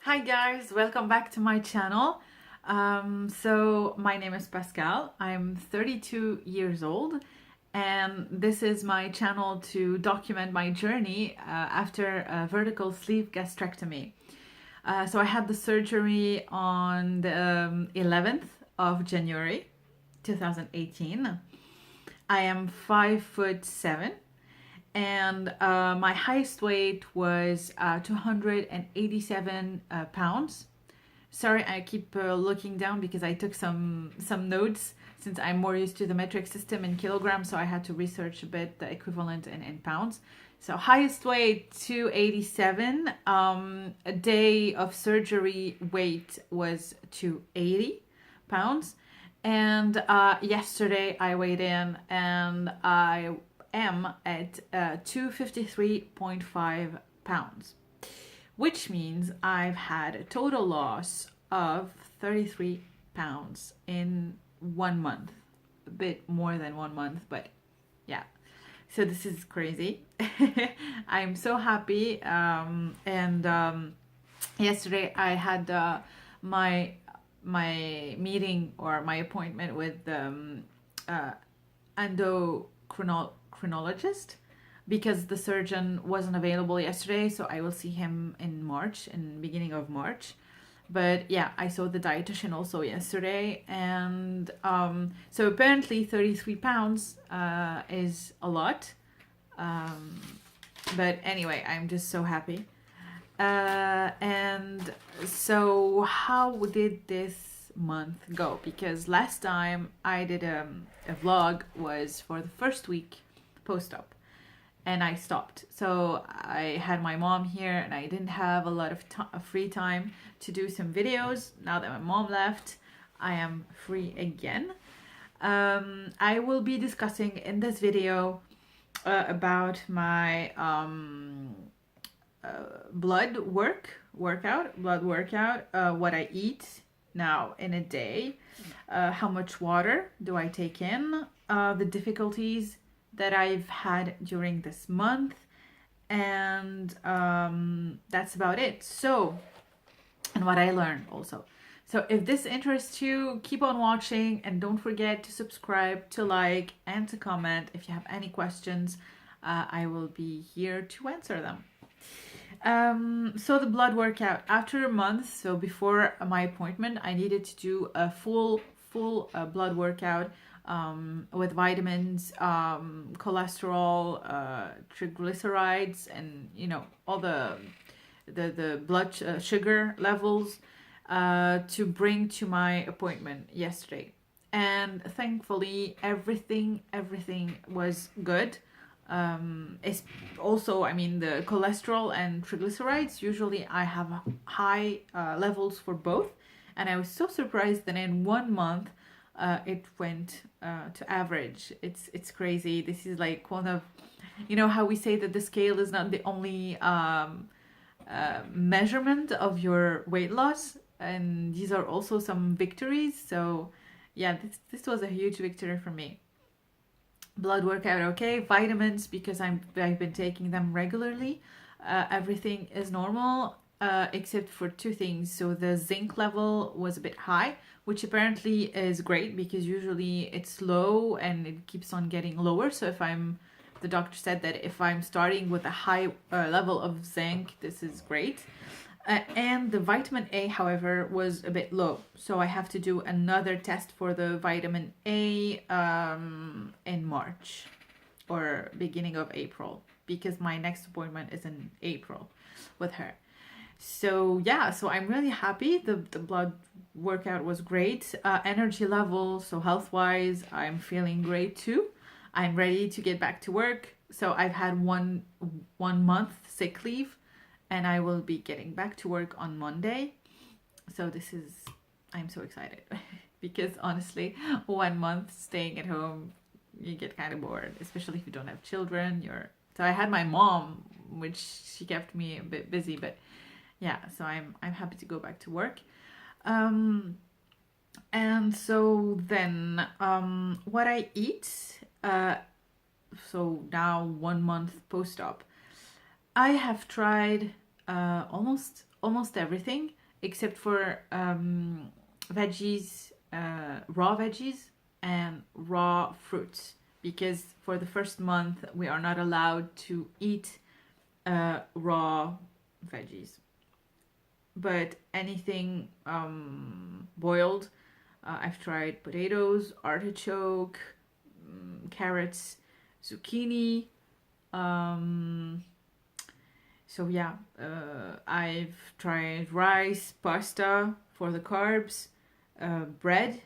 Hi guys, welcome back to my channel. So my name is Pascal. I'm 32 years old and this is my channel to document my journey after a vertical sleeve gastrectomy. So I had the surgery on the 11th of January 2018. I am 5'7" and my highest weight was 287 pounds. Sorry, I keep looking down because I took some notes since I'm more used to the metric system in kilograms, so I had to research a bit the equivalent in pounds. So highest weight 287. A day of surgery weight was 280 pounds, and yesterday I weighed in and I am at 253.5 pounds, which means I've had a total loss of 33 pounds in 1 month. A bit more than 1 month, but yeah. So this is crazy. I'm so happy. Yesterday I had my meeting or my appointment with endocrinologist because the surgeon wasn't available yesterday, so I will see him in March, in beginning of March. But yeah, I saw the dietitian also yesterday, and so apparently 33 pounds is a lot. But anyway, I'm just so happy. And so how did this month go? Because last time I did a vlog was for the first week post-op and I stopped. So I had my mom here and I didn't have a lot of free time to do some videos. Now that my mom left, I am free again. I will be discussing in this video about my blood workout, what I eat now in a day, how much water do I take in, the difficulties that I've had during this month, and that's about it. So, and what I learned also. So if this interests you, keep on watching and don't forget to subscribe, to like, and to comment. If you have any questions, I will be here to answer them. So the blood workout after a month, so before my appointment, I needed to do a full blood workout with vitamins, cholesterol, triglycerides, and all the blood sugar levels to bring to my appointment yesterday. And thankfully everything was good. It's also, the cholesterol and triglycerides, usually I have high levels for both, and I was so surprised that in 1 month it went to average. It's crazy. This is like one of, how we say that the scale is not the only measurement of your weight loss, and these are also some victories. So yeah, this was a huge victory for me. Blood workout okay, vitamins, because I've been taking them regularly, everything is normal except for 2 things. So the zinc level was a bit high, which apparently is great because usually it's low and it keeps on getting lower. So the doctor said that if I'm starting with a high level of zinc, this is great. And the vitamin A, however, was a bit low. So I have to do another test for the vitamin A in March or beginning of April, because my next appointment is in April with her. So yeah, so I'm really happy. The blood workout was great. Energy level, so health-wise, I'm feeling great too. I'm ready to get back to work. So I've had one month sick leave, and I will be getting back to work on Monday. So I'm so excited because honestly, 1 month staying at home, you get kind of bored, especially if you don't have children. So I had my mom, which she kept me a bit busy, but yeah, so I'm happy to go back to work. And so then what I eat, so now 1 month post-op, I have tried almost almost everything except for veggies, raw veggies and raw fruits, because for the first month we are not allowed to eat raw veggies. But anything boiled, I've tried potatoes, artichoke, carrots, zucchini. So yeah, I've tried rice, pasta for the carbs, bread,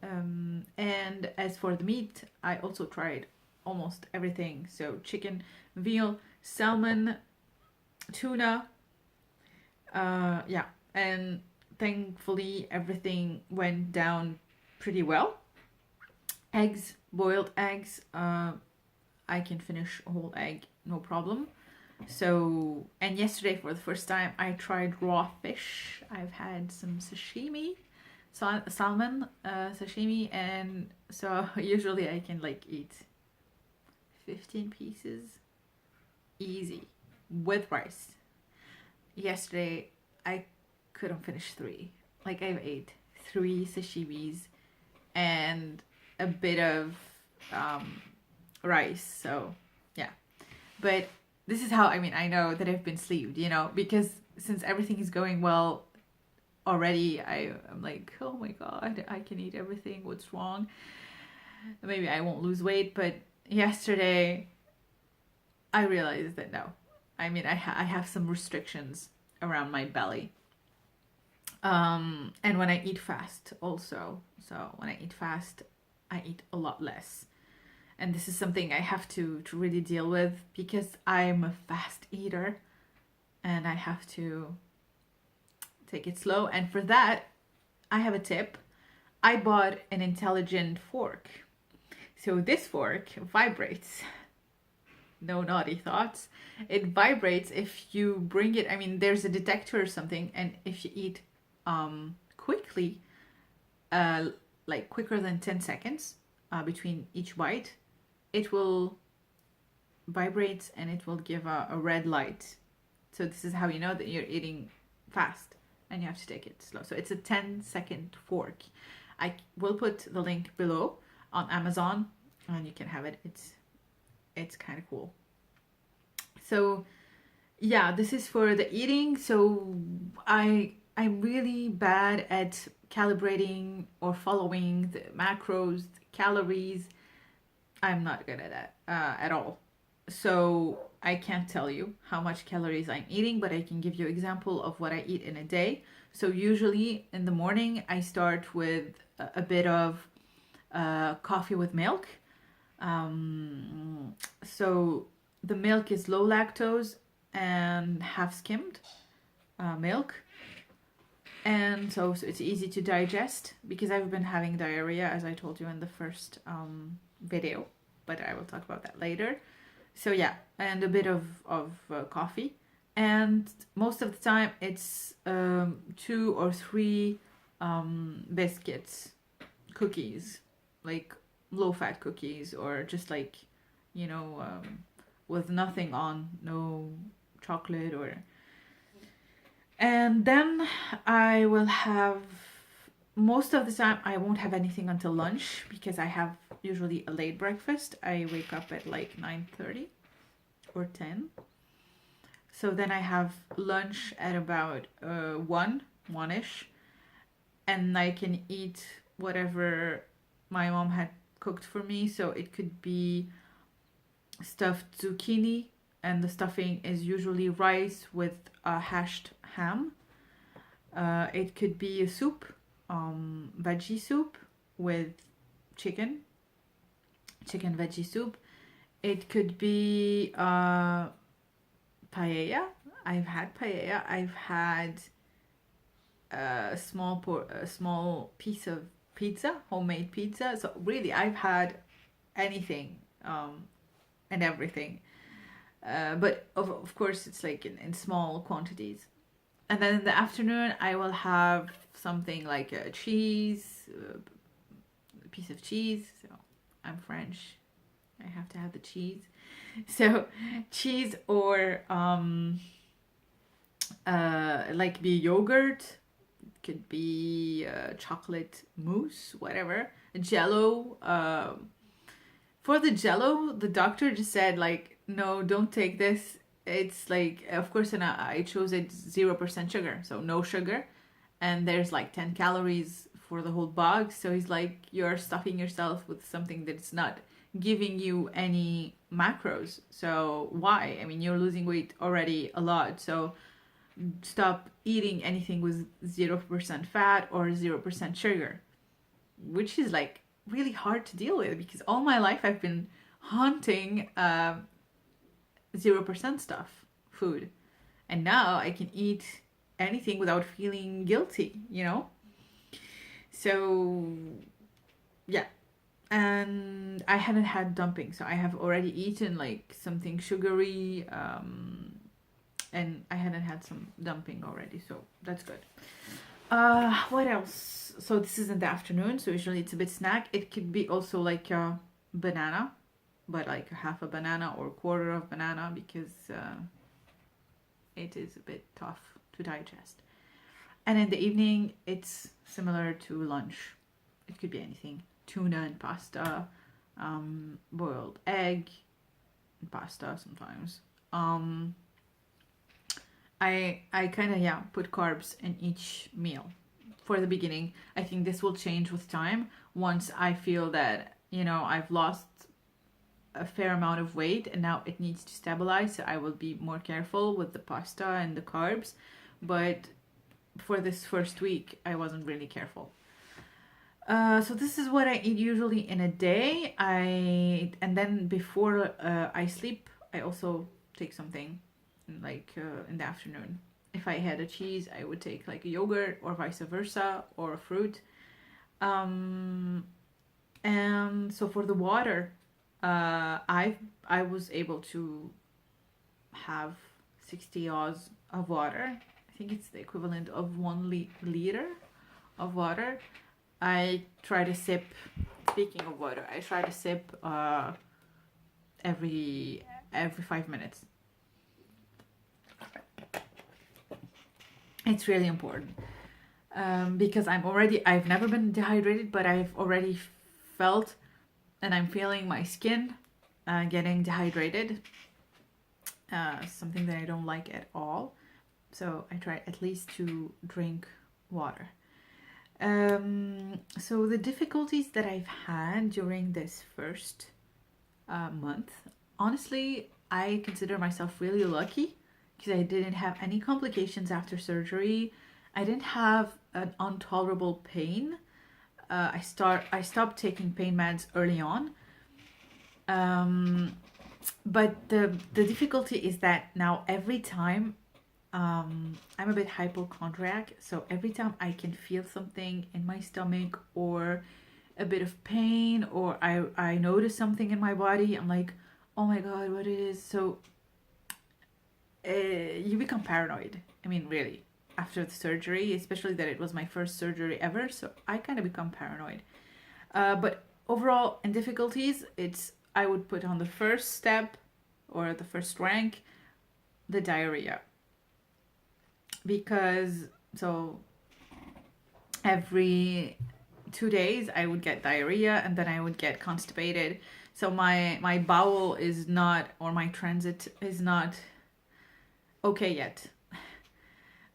and as for the meat, I also tried almost everything. So chicken, veal, salmon, tuna, yeah, and thankfully everything went down pretty well. Eggs, boiled eggs, I can finish a whole egg, no problem. So, and yesterday for the first time I tried raw fish. I've had some sashimi, salmon sashimi, and so usually I can like eat 15 pieces easy with rice. Yesterday I couldn't finish 3. Like I ate 3 sashimis and a bit of rice. So yeah, but this is how, I mean, I know that I've been sleeved, you know, because since everything is going well already, I'm like, oh my god, I can eat everything, what's wrong? Maybe I won't lose weight, but yesterday I realized that no, I mean, I have some restrictions around my belly. And when I eat fast also, so when I eat fast, I eat a lot less. And this is something I have to really deal with because I'm a fast eater and I have to take it slow. And for that, I have a tip. I bought an intelligent fork. So this fork vibrates. No naughty thoughts. It vibrates if you bring it, I mean, there's a detector or something, and if you eat quickly, like quicker than 10 seconds between each bite, it will vibrate and it will give a red light. So this is how you know that you're eating fast and you have to take it slow. So it's a 10-second fork. I will put the link below on Amazon and you can have it. It's kind of cool. So yeah, this is for the eating. So I'm really bad at calibrating or following the macros, the calories. I'm not good at that at all. So I can't tell you how much calories I'm eating, but I can give you an example of what I eat in a day. So usually in the morning, I start with a bit of coffee with milk. So the milk is low lactose and half skimmed milk. And so it's easy to digest because I've been having diarrhea, as I told you in the first video, but I will talk about that later. So yeah, and a bit of coffee, and most of the time it's 2 or 3 biscuits, cookies, like low-fat cookies, or just like, you know, with nothing on, no chocolate or. And then I will have, most of the time I won't have anything until lunch because I have usually a late breakfast. I wake up at like 9:30 or 10. So then I have lunch at about 1-ish, and I can eat whatever my mom had cooked for me. So it could be stuffed zucchini, and the stuffing is usually rice with hashed ham. It could be a soup, veggie soup with chicken veggie soup. It could be paella. I've had paella. I've had a small piece of pizza, homemade pizza. So really, I've had anything and everything. But of course, it's like in small quantities. And then in the afternoon, I will have something like a cheese, a piece of cheese. So I'm French. I have to have the cheese. So cheese or like be yogurt, could be chocolate mousse, whatever, Jello. For the Jello, the doctor just said like, no, don't take this. It's like, of course, and I chose it 0% sugar, so no sugar, and there's like 10 calories for the whole box. So he's like, you're stuffing yourself with something that's not giving you any macros. So why? I mean, you're losing weight already a lot. So stop eating anything with 0% fat or 0% sugar, which is like really hard to deal with because all my life I've been hunting 0% stuff, food. And now I can eat anything without feeling guilty, you know? So, yeah. And I hadn't had dumping, so I have already eaten like something sugary, and I hadn't had some dumping already, so that's good. What else? So this is in the afternoon, so usually it's a bit snack. It could be also like a banana, but like half a banana or quarter of banana because it is a bit tough to digest. And in the evening, it's similar to lunch. It could be anything. Tuna and pasta, boiled egg and pasta sometimes. I kind of put carbs in each meal for the beginning. I think this will change with time once I feel that, you know, I've lost a fair amount of weight and now it needs to stabilize, so I will be more careful with the pasta and the carbs. But for this first week I wasn't really careful. So this is what I eat usually in a day. And then before I sleep, I also take something like in the afternoon. If I had a cheese, I would take like a yogurt or vice versa, or a fruit. And so for the water, I was able to have 60 oz of water. I think it's the equivalent of 1 liter of water. I try to sip. Speaking of water, I try to sip every 5 minutes. It's really important because I've never been dehydrated, but I've already felt and I'm feeling my skin getting dehydrated. Something that I don't like at all. So I try at least to drink water. So the difficulties that I've had during this first month, honestly, I consider myself really lucky because I didn't have any complications after surgery. I didn't have an intolerable pain. I stopped taking pain meds early on. But the difficulty is that now every time I'm a bit hypochondriac, so every time I can feel something in my stomach or a bit of pain, or I notice something in my body, I'm like, oh my god, what it is. So you become paranoid. I mean, really, after the surgery, especially that it was my first surgery ever, so I kind of become paranoid. But overall, in difficulties, I would put on the first step or the first rank, the diarrhea. Because so every 2 days I would get diarrhea and then I would get constipated. So my bowel is not, or my transit is not okay yet.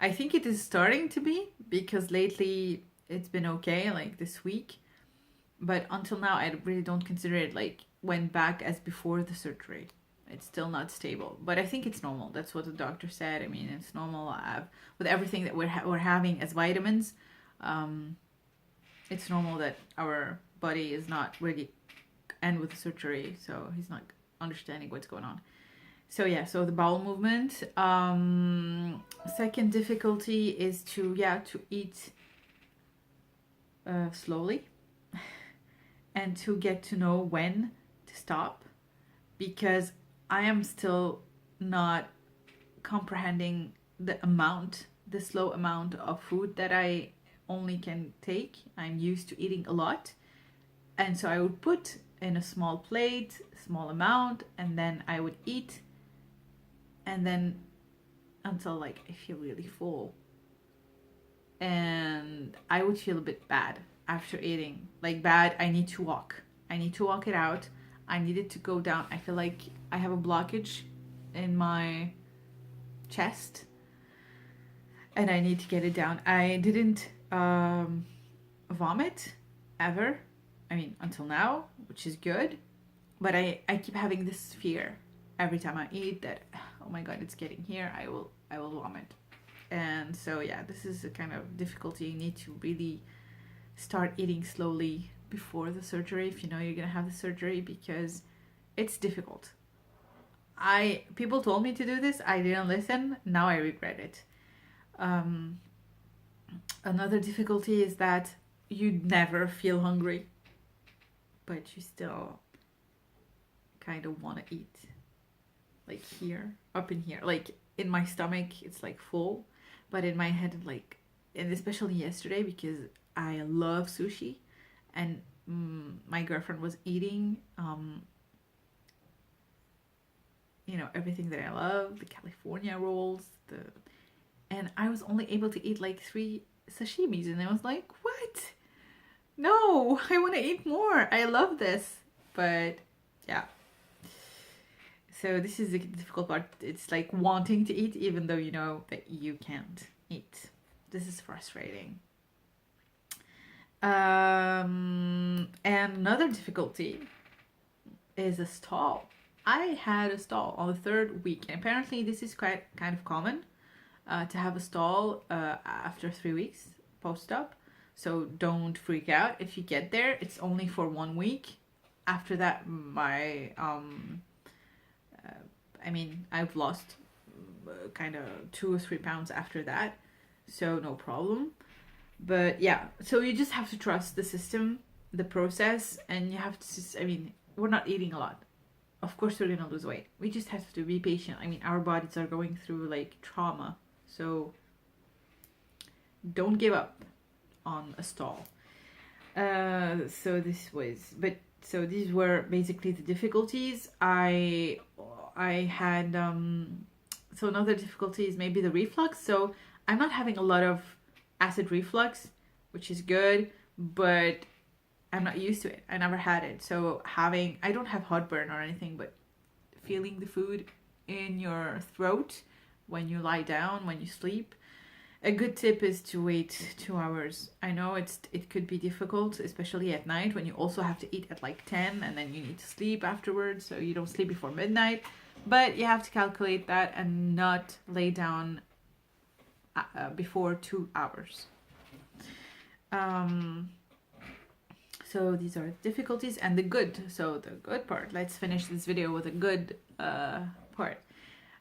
I think it is starting to be because lately it's been okay, like this week. But until now, I really don't consider it like went back as before the surgery. It's still not stable, but I think it's normal. That's what the doctor said. I mean, it's normal with everything that we're having as vitamins. It's normal that our body is not ready, and with the surgery, so he's not understanding what's going on. So yeah, so the bowel movement. Second difficulty is to eat slowly and to get to know when to stop, because I am still not comprehending the slow amount of food that I only can take. I'm used to eating a lot. And so I would put in a small plate, small amount, and then I would eat. And then until like I feel really full. And I would feel a bit bad after eating. Like bad, I need to walk. I need to walk it out. I need it to go down. I feel like I have a blockage in my chest and I need to get it down. I didn't vomit ever. I mean, until now, which is good. But I keep having this fear every time I eat that, oh my god, it's getting here. I will vomit. And so yeah, this is a kind of difficulty. You need to really start eating slowly before the surgery if you know you're gonna have the surgery, because it's difficult. People told me to do this, I didn't listen, now I regret it. Another difficulty is that you never feel hungry, but you still kind of want to eat. Like here, up in here, like in my stomach, it's like full, but in my head, like, and especially yesterday because I love sushi, and my girlfriend was eating, everything that I love, the California rolls, and I was only able to eat like 3 sashimis, and I was like, what? No, I want to eat more. I love this, but yeah. So this is the difficult part. It's like wanting to eat even though you know that you can't eat. This is frustrating. And another difficulty is a stall. I had a stall on the 3rd week, and apparently this is kind of common to have a stall after 3 weeks post-op. So don't freak out if you get there. It's only for 1 week. After that, I've lost kind of 2 or 3 pounds after that, so no problem. But yeah, so you just have to trust the system, the process, and you have to, we're not eating a lot. Of course we're gonna lose weight. We just have to be patient. Our bodies are going through like trauma, so don't give up on a stall. So these were basically the difficulties. I had so another difficulty is maybe the reflux. So I'm not having a lot of acid reflux, which is good, but I'm not used to it. I never had it. So I don't have heartburn or anything, but feeling the food in your throat when you lie down, when you sleep. A good tip is to wait 2 hours. I know it could be difficult, especially at night when you also have to eat at like 10 and then you need to sleep afterwards, so you don't sleep before midnight. But you have to calculate that and not lay down before 2 hours. So these are difficulties and the good. So the good part, let's finish this video with a good part.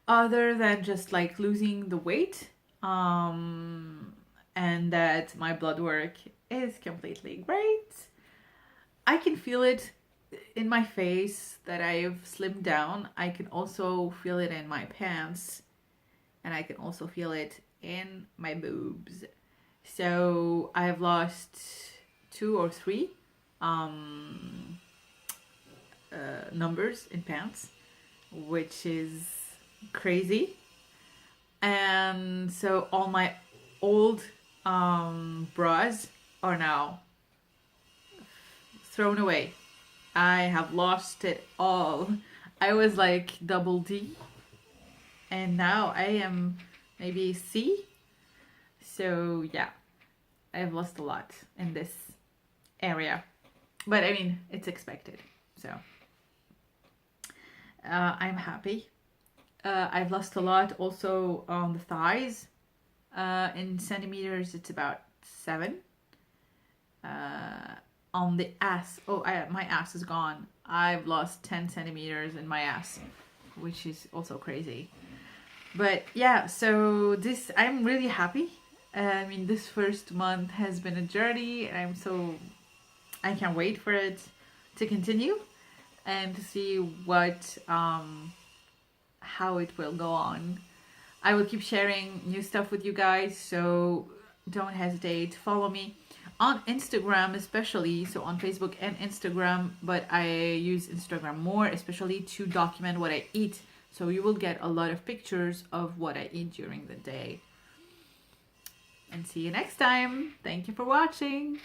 Other than just like losing the weight, and that my blood work is completely great. I can feel it in my face that I've slimmed down. I can also feel it in my pants, and I can also feel it in my boobs. So I've lost 2 or 3 numbers in pants, which is crazy. And so all my old bras are now thrown away. I have lost it all. I was like double D, and now I am maybe C. So yeah, I've lost a lot in this area, but it's expected. So I'm happy. I've lost a lot also on the thighs. In centimeters, it's about 7. On the ass, my ass is gone. I've lost 10 centimeters in my ass, which is also crazy. But yeah, so I'm really happy. This first month has been a journey. I can't wait for it to continue and to see how it will go on. I will keep sharing new stuff with you guys, so don't hesitate to follow me on Instagram, especially. So on Facebook and Instagram, but I use Instagram more, especially to document what I eat So you will get a lot of pictures of what I eat during the day. And see you next time. Thank you for watching.